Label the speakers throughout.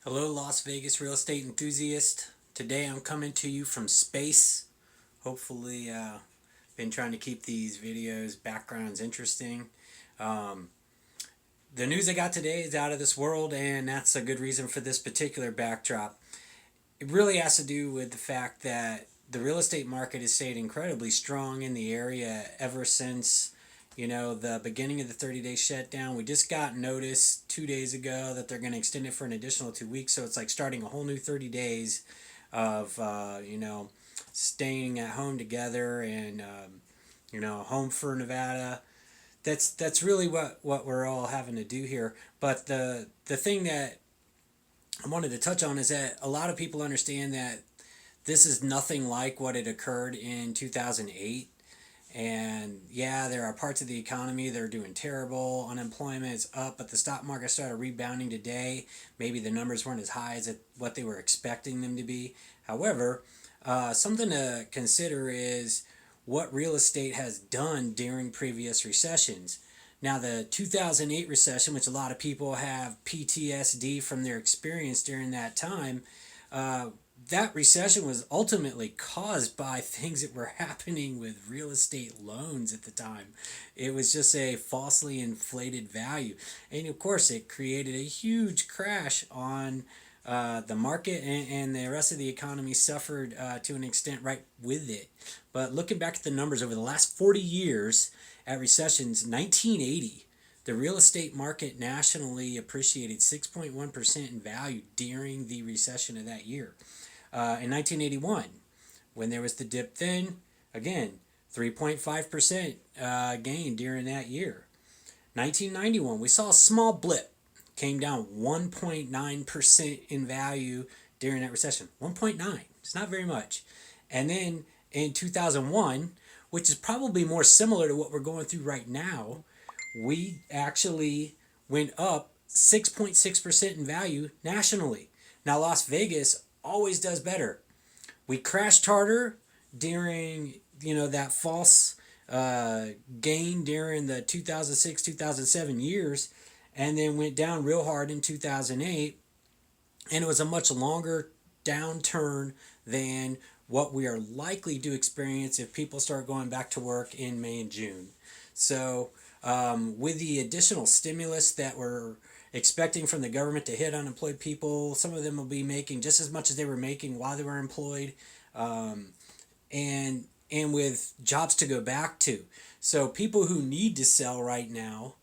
Speaker 1: Hello, Las Vegas real estate enthusiast. Today I'm coming to you from space. Hopefully, been trying to keep these videos backgrounds interesting. Um, the news I got today is out of this world, and that's a good reason for this particular backdrop. It really has to do with the fact that the real estate market has stayed incredibly strong in the area ever since the beginning of the 30-day shutdown. We just got notice 2 days ago that they're going to extend it for an additional 2 weeks, so it's like starting a whole new 30 days of staying at home together and home for Nevada. That's really what we're all having to do here. But the thing that I wanted to touch on is that a lot of people understand that this is nothing like what had occurred in 2008. And yeah, there are parts of the economy that are doing terrible. Unemployment is up, but the stock market started rebounding today. Maybe the numbers weren't as high as what they were expecting them to be. However, something to consider is what real estate has done during previous recessions. Now, the 2008 recession, which a lot of people have PTSD from their experience during that time, that recession was ultimately caused by things that were happening with real estate loans at the time. It was just a falsely inflated value. And of course, it created a huge crash on the market, and the rest of the economy suffered to an extent right with it. But looking back at the numbers over the last 40 years at recessions, 1980, the real estate market nationally appreciated 6.1% in value during the recession of that year. In 1981, when there was the dip then, again, 3.5% gain during that year. 1991, we saw a small blip, came down 1.9% in value during that recession. 1.9, it's not very much. And then in 2001, which is probably more similar to what we're going through right now, we actually went up 6.6% in value nationally. Now, Las Vegas always does better. We crashed harder during that false gain during the 2006 2007 years, and then went down real hard in 2008, and it was a much longer downturn than what we are likely to experience if people start going back to work in May and June. So with the additional stimulus that we're expecting from the government to hit unemployed people, some of them will be making just as much as they were making while they were employed, and with jobs to go back to. So people who need to sell right now,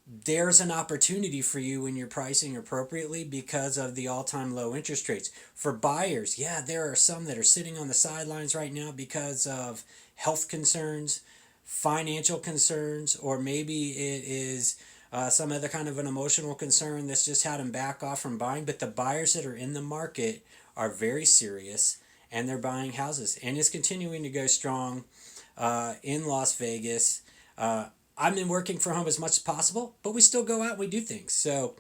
Speaker 1: there's an opportunity for you when you're pricing appropriately because of the all-time low interest rates. For buyers, yeah, there are some that are sitting on the sidelines right now because of health concerns, financial concerns, or maybe it is some other kind of an emotional concern that's just had them back off from buying. But the buyers that are in the market are very serious, and they're buying houses, and it's continuing to go strong in Las Vegas. I've been working from home as much as possible, but we still go out and we do things. So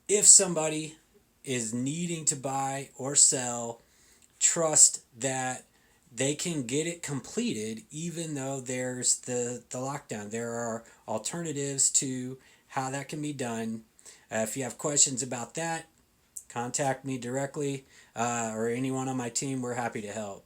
Speaker 1: if somebody is needing to buy or sell, trust that they can get it completed even though there's the lockdown. There are alternatives to how that can be done. If you have questions about that, contact me directly or anyone on my team. We're happy to help.